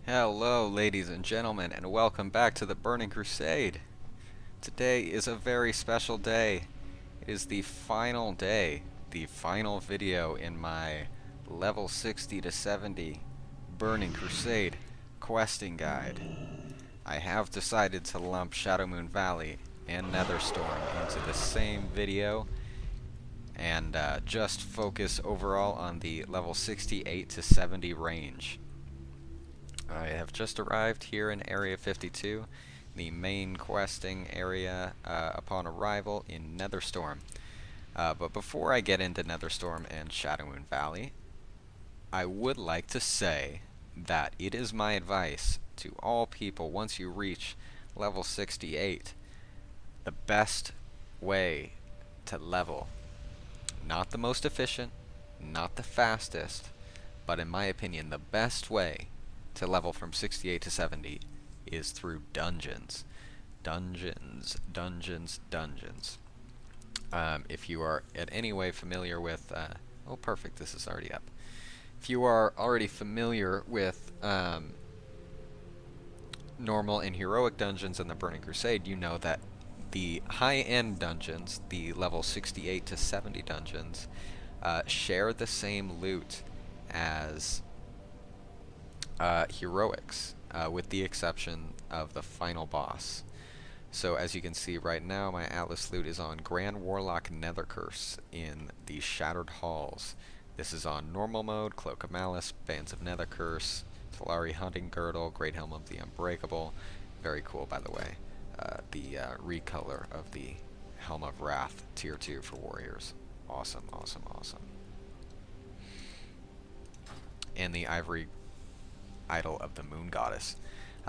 Hello, ladies and gentlemen, and welcome back to the Burning Crusade. Today is a very special day. It is the final day, the final video in my level 60 to 70 Burning Crusade questing guide. I have decided to lump Shadowmoon Valley and Netherstorm into the same video and just focus overall on the level 68 to 70 range. I have just arrived here in Area 52, the main questing area upon arrival in Netherstorm. But before I get into Netherstorm and Shadowmoon Valley, I would like to say that it is my advice to all people once you reach level 68, the best way to level, not the most efficient, not the fastest, but in my opinion the best way to level from 68 to 70 is through dungeons. Dungeons. If you are in any way familiar with... oh, perfect, this is already up. If you are already familiar with normal and heroic dungeons in the Burning Crusade, you know that the high-end dungeons, the level 68 to 70 dungeons, share the same loot as heroics, with the exception of the final boss. So as you can see right now, my Atlas loot is on Grand Warlock Nethercurse in the Shattered Halls. This is on normal mode, Cloak of Malice, Bands of Nethercurse, Talari Hunting Girdle, Great Helm of the Unbreakable. Very cool, by the way. The recolor of the Helm of Wrath, Tier 2 for warriors. Awesome. And the Ivory Idol of the Moon Goddess.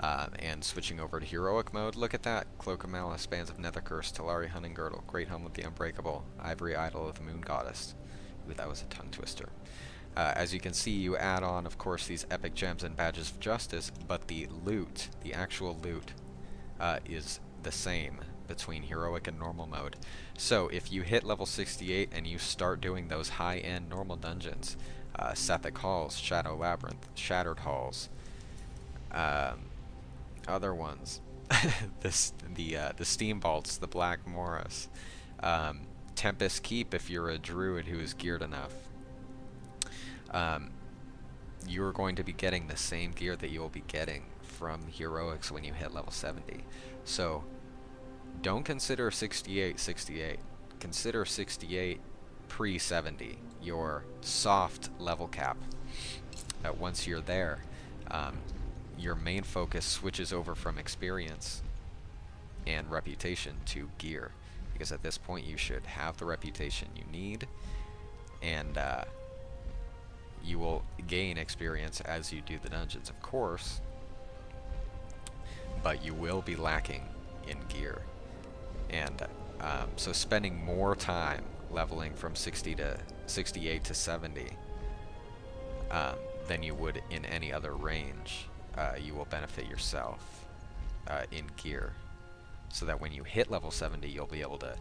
And switching over to heroic mode, look at that. Cloak of Malice, Bands of Nethercurse, Talari Hunting Girdle, Great Helm of the Unbreakable, Ivory Idol of the Moon Goddess. Ooh, that was a tongue twister. As you can see, you add on, of course, these epic gems and badges of justice, but the loot, the actual loot, is the same between heroic and normal mode. So if you hit level 68 and you start doing those high-end normal dungeons, Sethic Halls, Shadow Labyrinth, Shattered Halls, other ones, the Steam Vaults, the Black Morris, Tempest Keep if you're a druid who is geared enough, you're going to be getting the same gear that you will be getting from heroics when you hit level 70. So don't consider 68. Consider 68 pre-70, your soft level cap. Once you're there, your main focus switches over from experience and reputation to gear, because at this point you should have the reputation you need, and you will gain experience as you do the dungeons, of course, but you will be lacking in gear. And so spending more time leveling from 68 to 70 than you would in any other range, you will benefit yourself in gear, so that when you hit level 70 you'll be able to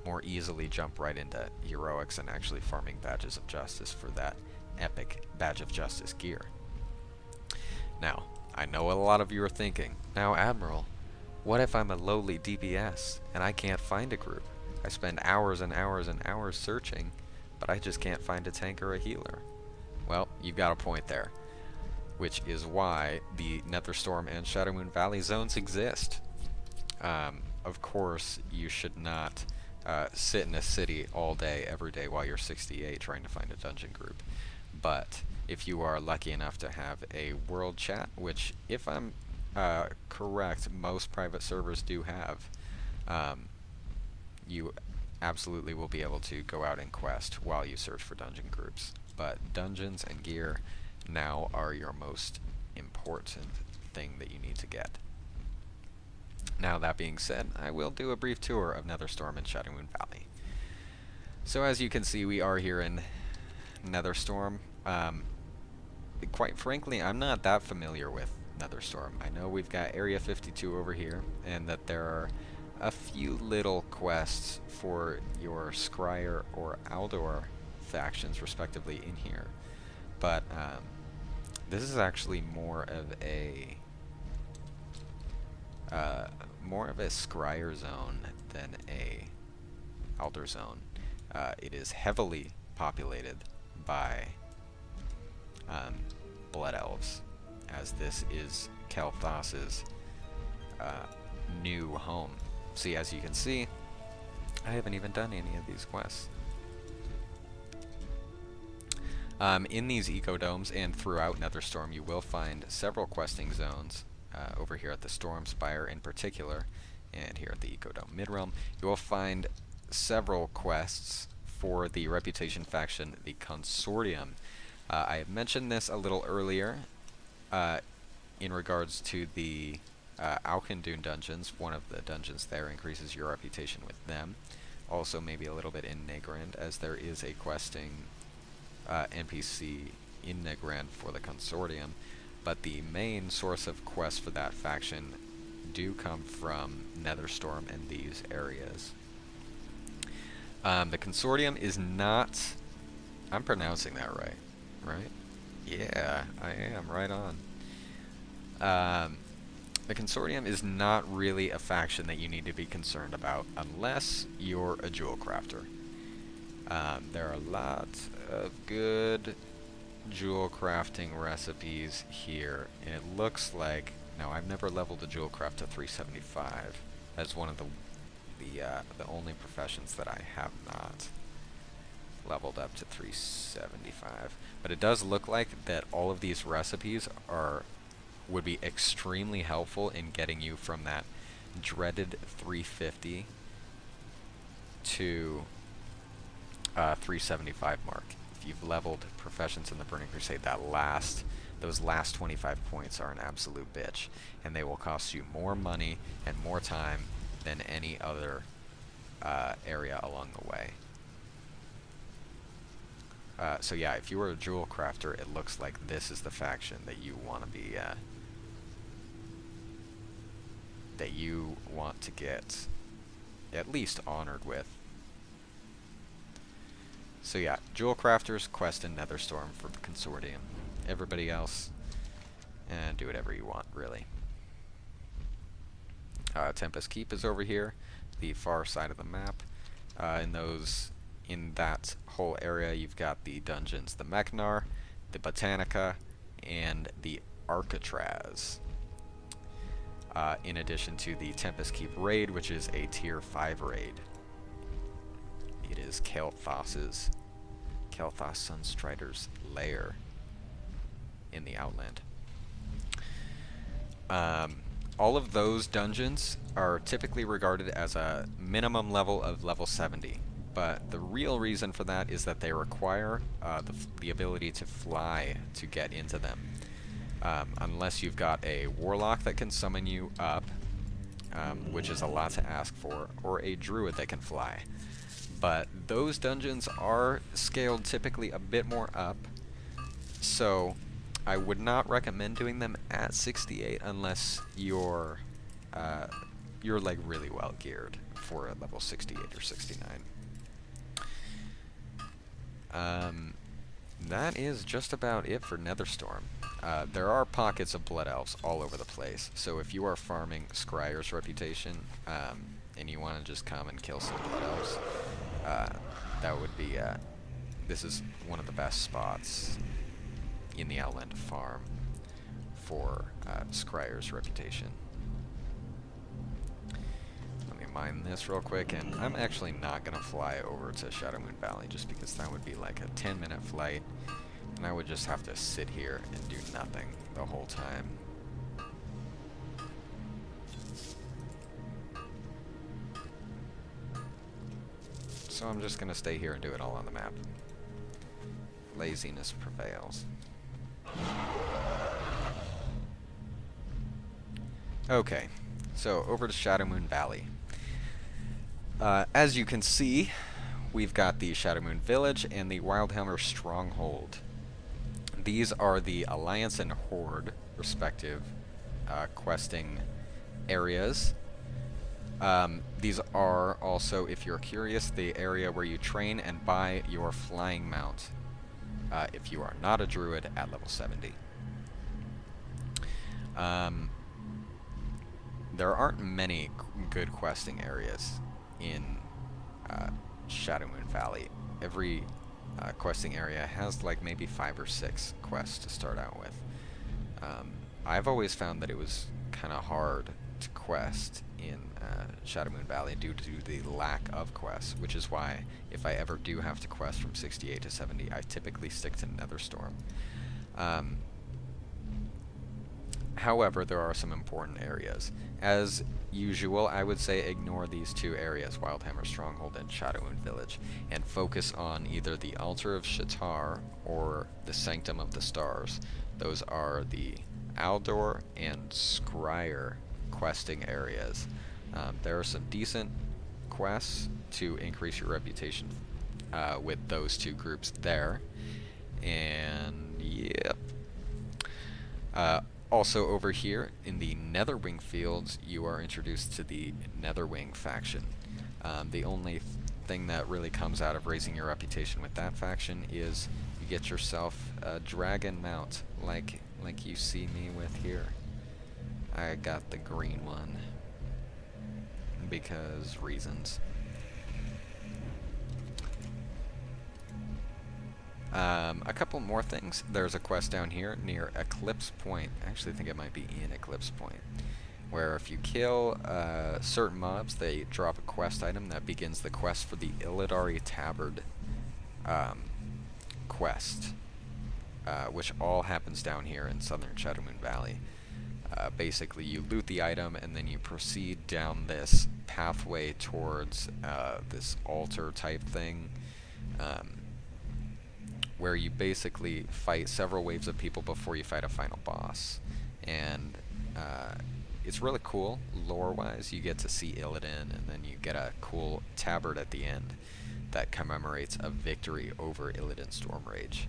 more easily jump right into heroics and actually farming badges of justice for that epic badge of justice gear. Now, I know what a lot of you are thinking. Now, Admiral, what if I'm a lowly DPS and I can't find a group? I spend hours and hours and hours searching, but I just can't find a tank or a healer. Well, you've got a point there, which is why the Netherstorm and Shadowmoon Valley zones exist. Of course, you should not sit in a city all day, every day while you're 68 trying to find a dungeon group. But if you are lucky enough to have a world chat, which, if I'm correct, most private servers do have, you absolutely will be able to go out and quest while you search for dungeon groups. But dungeons and gear now are your most important thing that you need to get. Now, that being said, I will do a brief tour of Netherstorm and Shadowmoon Valley. So as you can see, we are here in Netherstorm. Quite frankly, I'm not that familiar with Netherstorm. I know we've got Area 52 over here, and that there are a few little quests for your Scryer or Aldor factions, respectively, in here. But This is actually more of a scryer zone than a elder zone. It is heavily populated by blood elves, as this is Kel'Thas's new home. See, as you can see, I haven't even done any of these quests. In these ecodomes and throughout Netherstorm, you will find several questing zones. Over here at the Storm Spire in particular, and here at the Ecodome Midrealm, you will find several quests for the Reputation faction, the Consortium. I have mentioned this a little earlier in regards to the Auchindoun dungeons. One of the dungeons there increases your reputation with them. Also maybe a little bit in Nagrand, as there is a questing NPC in Nagrand for the Consortium. But the main source of quests for that faction do come from Netherstorm and these areas. The Consortium is not... I'm pronouncing that right, right? Yeah, I am, right on. The Consortium is not really a faction that you need to be concerned about unless you're a jewel crafter. There are lots of good jewel crafting recipes here, and it looks like, now I've never leveled a jewel craft to 375. That's one of the only professions that I have not leveled up to 375. But it does look like that all of these recipes would be extremely helpful in getting you from that dreaded 350 to 375 mark. If you've leveled professions in the Burning Crusade, those last 25 points are an absolute bitch, and they will cost you more money and more time than any other area along the way. So yeah, if you were a jewel crafter, it looks like this is the faction that you want to be that you want to get at least honored with. So yeah, jewel crafters, quest in Netherstorm for the Consortium. Everybody else, do whatever you want, really. Tempest Keep is over here, the far side of the map. In that whole area, you've got the dungeons, the Mechnar, the Botanica, and the Arcatraz. In addition to the Tempest Keep raid, which is a tier 5 raid. It is Kel'Thas Sunstrider's lair in the Outland. All of those dungeons are typically regarded as a minimum level of level 70, but the real reason for that is that they require the ability to fly to get into them. Unless you've got a warlock that can summon you up, which is a lot to ask for, or a druid that can fly. But those dungeons are scaled typically a bit more up, so I would not recommend doing them at 68 unless you're like really well geared for a level 68 or 69. That is just about it for Netherstorm. There are pockets of blood elves all over the place, so if you are farming Scryer's reputation and you want to just come and kill some blood elves, that would be this is one of the best spots in the Outland to farm for Scryer's reputation. Let me mine this real quick, and I'm actually not going to fly over to Shadowmoon Valley just because that would be like a 10-minute flight, and I would just have to sit here and do nothing the whole time. So I'm just going to stay here and do it all on the map. Laziness prevails. Okay, so over to Shadowmoon Valley. As you can see, we've got the Shadowmoon Village and the Wildhammer Stronghold. These are the Alliance and Horde, respective questing areas. These are also, if you're curious, the area where you train and buy your flying mount if you are not a druid at level 70. Um, there aren't many good questing areas in Shadowmoon Valley. Every questing area has like maybe 5 or 6 quests to start out with. I've always found that it was kind of hard to quest in Shadowmoon Valley due to the lack of quests, which is why if I ever do have to quest from 68 to 70, I typically stick to Netherstorm. However, there are some important areas. As usual, I would say ignore these 2 areas, Wildhammer Stronghold and Shadowmoon Village, and focus on either the Altar of Shatar or the Sanctum of the Stars. Those are the Aldor and Scryer questing areas. There are some decent quests to increase your reputation with those 2 groups there. And yep. Also over here in the Netherwing fields, you are introduced to the Netherwing faction. The only thing that really comes out of raising your reputation with that faction is you get yourself a dragon mount, like you see me with here. I got the green one because reasons. A couple more things. There's a quest down here near Eclipse Point. I actually think it might be in Eclipse Point, where if you kill certain mobs, they drop a quest item that begins the quest for the Illidari Tabard quest, which all happens down here in southern Shadowmoon Valley. Basically, you loot the item, and then you proceed down this pathway towards this altar type thing, where you basically fight several waves of people before you fight a final boss. And it's really cool, lore-wise. You get to see Illidan, and then you get a cool tabard at the end that commemorates a victory over Illidan Stormrage.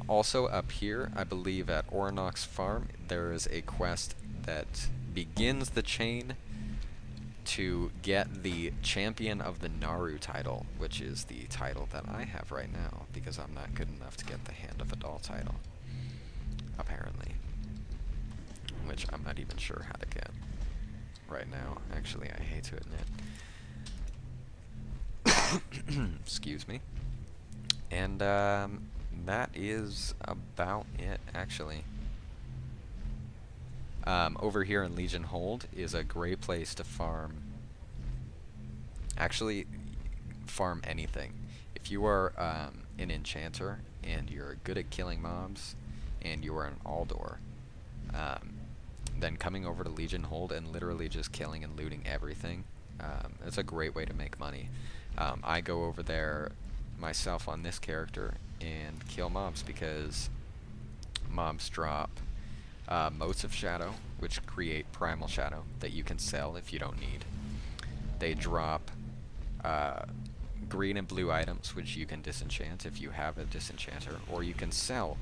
Also up here, I believe at Orinox Farm, there is a quest that begins the chain to get the Champion of the Naaru title, which is the title that I have right now, because I'm not good enough to get the Hand of Adal title, apparently. Which I'm not even sure how to get right now. Actually, I hate to admit. Excuse me. And that is about it, actually. Over here in Legion Hold is a great place to farm. Actually, farm anything. If you are an enchanter and you're good at killing mobs, and you are an Aldor, then coming over to Legion Hold and literally just killing and looting everything, it's a great way to make money. I go over there myself on this character and kill mobs because mobs drop Motes of Shadow, which create Primal Shadow that you can sell if you don't need. They drop green and blue items, which you can disenchant if you have a disenchanter, or you can sell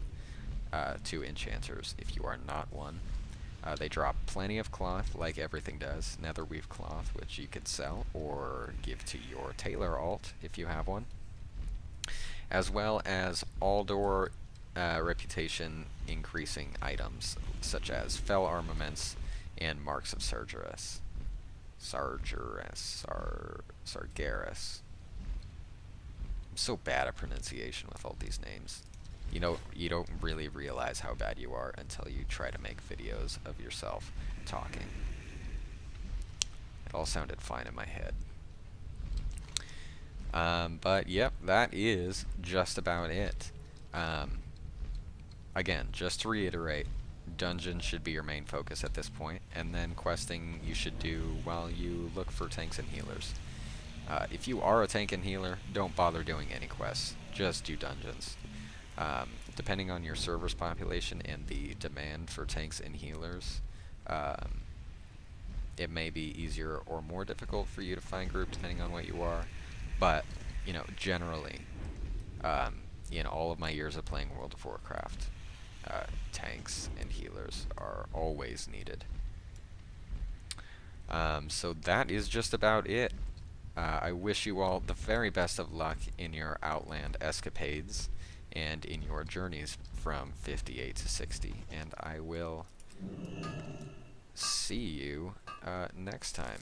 to enchanters if you are not one. They drop plenty of cloth, like everything does, netherweave cloth, which you could sell or give to your tailor alt if you have one, as well as Aldor reputation increasing items such as fell armaments and marks of Sargeras. Sargeras. I'm so bad at pronunciation with all these names. You know, you don't really realize how bad you are until you try to make videos of yourself talking. It all sounded fine in my head. But yep, that is just about it. Again, just to reiterate, dungeons should be your main focus at this point, and then questing you should do while you look for tanks and healers. If you are a tank and healer, don't bother doing any quests, just do dungeons. Depending on your server's population and the demand for tanks and healers, it may be easier or more difficult for you to find groups depending on what you are, but, you know, generally, in all of my years of playing World of Warcraft, tanks and healers are always needed. So that is just about it. I wish you all the very best of luck in your Outland escapades and in your journeys from 58 to 60, and I will see you next time.